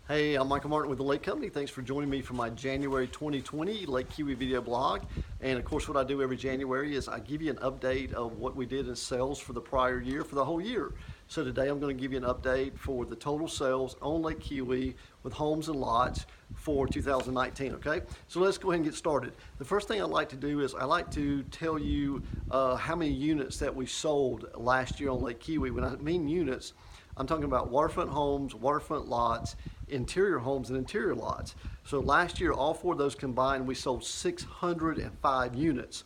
Hey, I'm Michael Martin with the Lake Company. Thanks for joining me for my January 2020 Lake Keowee video blog. And of course, what I do every January is I give you an update of what we did in sales for the prior year, for the whole year. So today I'm going to give you an update for the total sales on Lake Keowee with homes and lots for 2019, okay? So let's go ahead and get started. The first thing I like to do is I like to tell you how many units that we sold last year on Lake Keowee. When I mean units, I'm talking about waterfront homes, waterfront lots, interior homes, and interior lots. So last year, all four of those combined, we sold 605 units.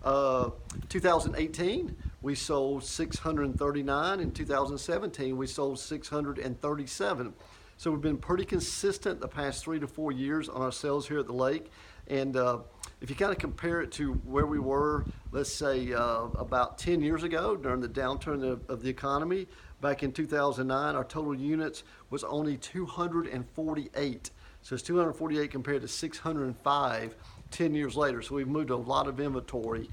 2018, we sold 639. In 2017, we sold 637. So we've been pretty consistent the past 3 to 4 years on our sales here at the lake. And if you kind of compare it to where we were, let's say about 10 years ago during the downturn of the economy, back in 2009, our total units was only 248. So it's 248 compared to 605 10 years later. So we've moved a lot of inventory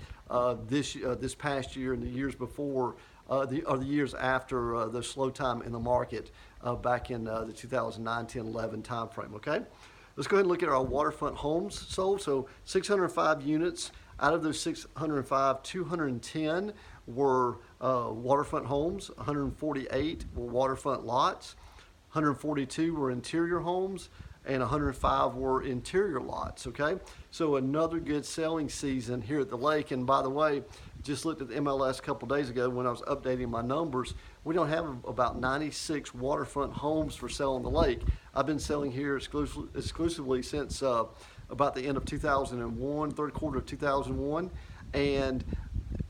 this past year and the years before, the years after the slow time in the market back in the 2009, 10, 11 timeframe, okay? Let's go ahead and look at our waterfront homes sold. So 605 units. Out of those 605, 210 were waterfront homes, 148 were waterfront lots, 142 were interior homes, and 105 were interior lots, okay? So another good selling season here at the lake. And by the way, just looked at the MLS a couple days ago when I was updating my numbers. We don't have about 96 waterfront homes for sale on the lake. I've been selling here exclusively since about the end of 2001, third quarter of 2001. And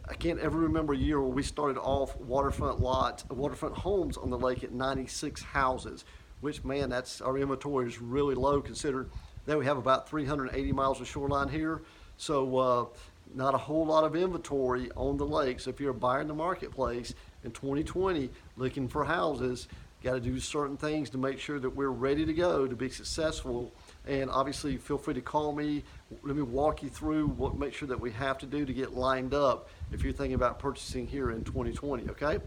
I can't ever remember a year where we started off waterfront homes on the lake at 96 houses, which, man, our inventory is really low considered that we have about 380 miles of shoreline here. So not a whole lot of inventory on the lake. So if you're a buyer in the marketplace in 2020 looking for houses, got to do certain things to make sure that we're ready to go to be successful. And obviously, feel free to call me. Let me walk you through make sure that we have to do to get lined up if you're thinking about purchasing here in 2020, okay?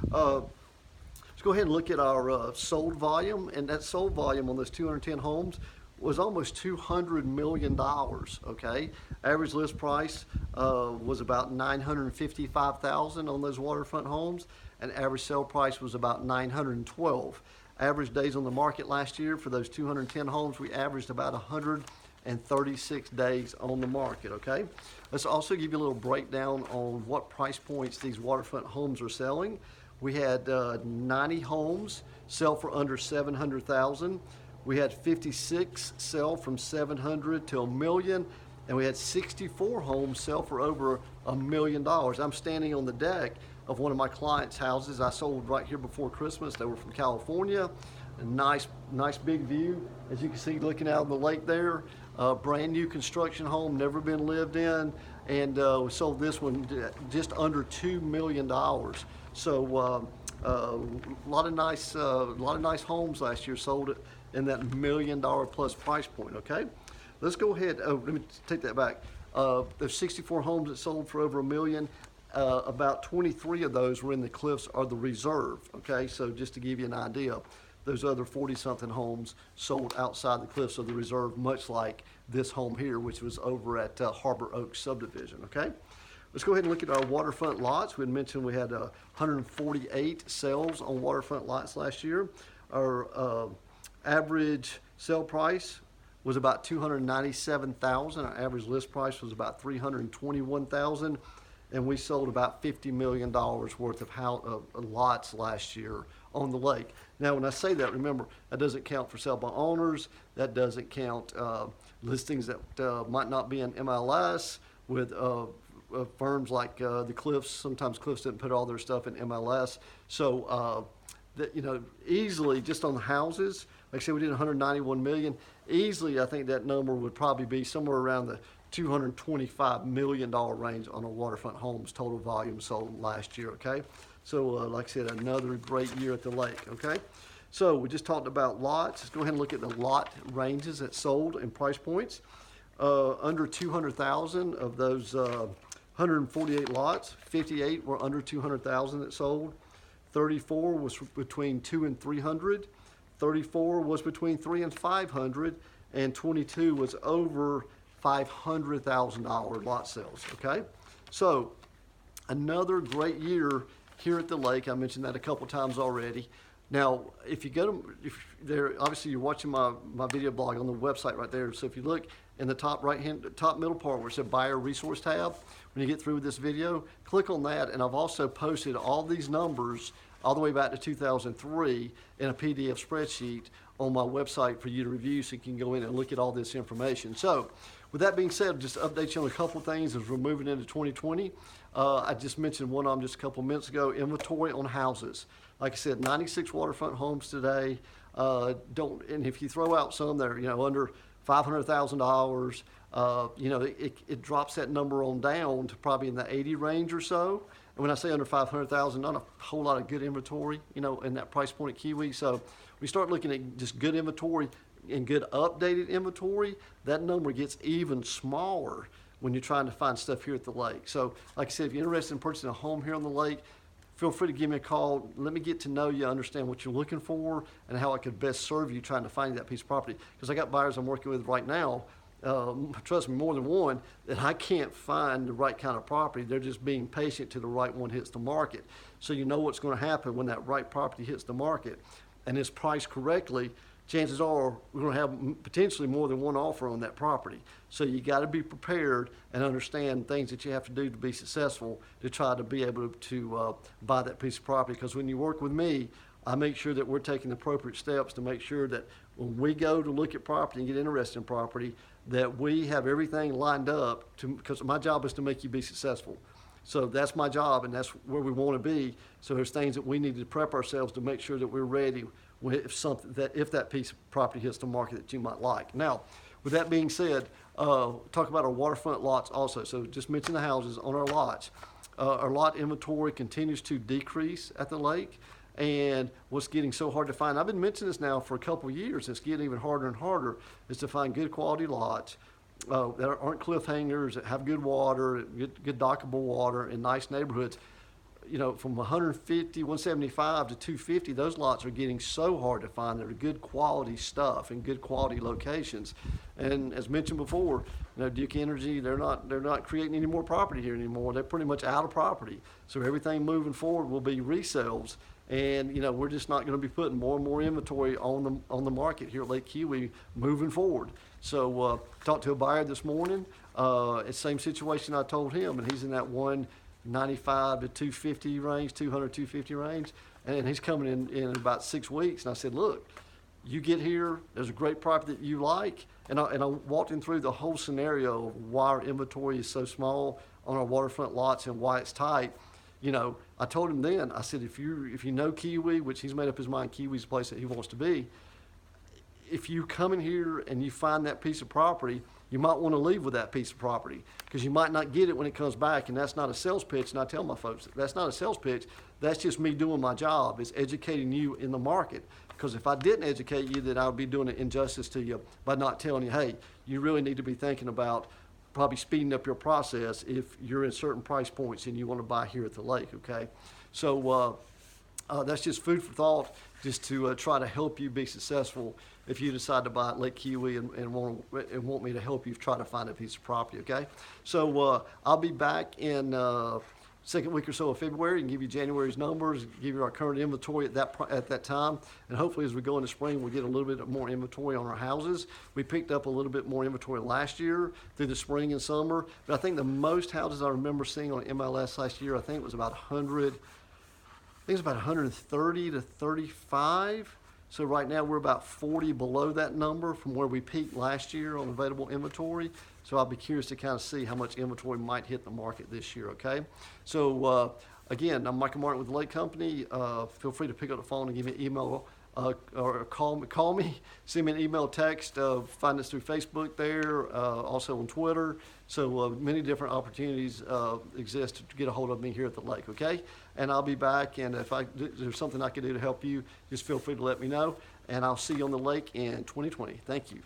Let's go ahead and look at our sold volume. And that sold volume on those 210 homes was almost $200 million, okay? Average list price was about $955,000 on those waterfront homes, and average sale price was about $912. Average days on the market last year for those 210 homes, we averaged about 136 days on the market, okay? Let's also give you a little breakdown on what price points these waterfront homes are selling. We had 90 homes sell for under $700,000. We had 56 sell from $700,000 to $1 million, and we had 64 homes sell for over $1 million. I'm standing on the deck of one of my clients' houses I sold right here before Christmas. They were from California. A nice big view, as you can see, looking out on the lake there. Brand new construction home, never been lived in, and we sold this one just under $2 million. So a lot of nice homes last year sold in that $1 million plus price point, okay? Let's go ahead, let me take that back. There's 64 homes that sold for over $1 million. About 23 of those were in the cliffs or the reserve, okay? So just to give you an idea, those other 40-something homes sold outside the cliffs of the reserve, much like this home here, which was over at Harbor Oaks subdivision, okay? Let's go ahead and look at our waterfront lots. We had mentioned we had 148 sales on waterfront lots last year. Our average sale price was about $297,000. Our average list price was about $321,000, and we sold about $50 million worth of lots last year on the lake. Now, when I say that, remember, that doesn't count for sale by owners. That doesn't count listings that might not be in MLS with firms like the Cliffs. Sometimes Cliffs didn't put all their stuff in MLS. So, easily just on the houses, like I said, we did 191 million. Easily, I think that number would probably be somewhere around the $225 million range on a waterfront homes total volume sold last year, okay? So, like I said, another great year at the lake, okay? So, we just talked about lots. Let's go ahead and look at the lot ranges that sold and price points. Under 200,000 of those 148 lots, 58 were under 200,000 that sold. 34 was between 2 and 300. 34 was between 3 and 500, and 22 was over $500,000 lot sales, okay? So another great year here at the lake. I mentioned that a couple times already. Now, if you go to, if there, obviously you're watching my video blog on the website right there. So if you look in the top top middle part where it says Buyer Resource tab, when you get through with this video, click on that. And I've also posted all these numbers all the way back to 2003 in a PDF spreadsheet on my website for you to review, so you can go in and look at all this information. So with that being said, just to update you on a couple of things as we're moving into 2020. I just mentioned one of them just a couple minutes ago, inventory on houses. Like I said, 96 waterfront homes today. And if you throw out some that are, under $500,000, it drops that number on down to probably in the 80 range or so. And when I say under 500,000, not a whole lot of good inventory, in that price point at Keowee. So we start looking at just good inventory and good updated inventory, that number gets even smaller when you're trying to find stuff here at the lake. So like I said, if you're interested in purchasing a home here on the lake, feel free to give me a call. Let me get to know you, understand what you're looking for, and how I could best serve you trying to find that piece of property. Because I got buyers I'm working with right now, trust me, more than one, that I can't find the right kind of property. They're just being patient till the right one hits the market. So you know what's going to happen when that right property hits the market and is priced correctly. Chances are we're going to have potentially more than one offer on that property. So you got to be prepared and understand things that you have to do to be successful to try to be able to buy that piece of property. Because when you work with me, I make sure that we're taking the appropriate steps to make sure that when we go to look at property and get interested in property, that we have everything lined up because my job is to make you be successful. So that's my job, and that's where we want to be. So there's things that we need to prep ourselves to make sure that we're ready if that piece of property hits the market that you might like. Now, with that being said, talk about our waterfront lots also. So just mention the houses on our lots. Our lot inventory continues to decrease at the lake, and what's getting so hard to find, I've been mentioning this now for a couple of years, it's getting even harder and harder, is to find good quality lots that aren't cliffhangers, that have good water, good dockable water in nice neighborhoods. From 150, 175 to 250, those lots are getting so hard to find. They're good quality stuff and good quality locations. And as mentioned before, Duke Energy, they're not creating any more property here anymore. They're pretty much out of property. So everything moving forward will be resales. And we're just not going to be putting more and more inventory on the market here at Lake Keowee moving forward. So talked to a buyer this morning. It's the same situation I told him, and he's in that 195 to 250 range, 200, 250 range, and he's coming in about 6 weeks. And I said, look, you get here, there's a great property that you like, and I walked him through the whole scenario of why our inventory is so small on our waterfront lots and why it's tight. I told him then, I said, if you know Keowee, which he's made up his mind, Keowee's the place that he wants to be, if you come in here and you find that piece of property, you might want to leave with that piece of property because you might not get it when it comes back, and that's not a sales pitch. And I tell my folks, that's not a sales pitch. That's just me doing my job, is educating you in the market. Because if I didn't educate you, then I would be doing an injustice to you by not telling you, hey, you really need to be thinking about probably speeding up your process if you're in certain price points and you want to buy here at the lake, okay? So that's just food for thought, just to try to help you be successful if you decide to buy at Lake Keowee and want me to help you try to find a piece of property, okay? So I'll be back in second week or so of February and give you January's numbers, give you our current inventory at that time, and hopefully as we go into spring we'll get a little bit more inventory on our houses. We picked up a little bit more inventory last year through the spring and summer, but I think the most houses I remember seeing on MLS last year, I think it was about 100, I think it was about 130 to 35. So right now we're about 40 below that number from where we peaked last year on available inventory. So I'll be curious to kind of see how much inventory might hit the market this year, okay? So again, I'm Michael Martin with the Lake Company. Feel free to pick up the phone and give me an email or call me, send me an email, text, find us through Facebook there, also on Twitter. So many different opportunities exist to get a hold of me here at the lake, okay? And I'll be back, and if there's something I can do to help you, just feel free to let me know, and I'll see you on the lake in 2020. Thank you.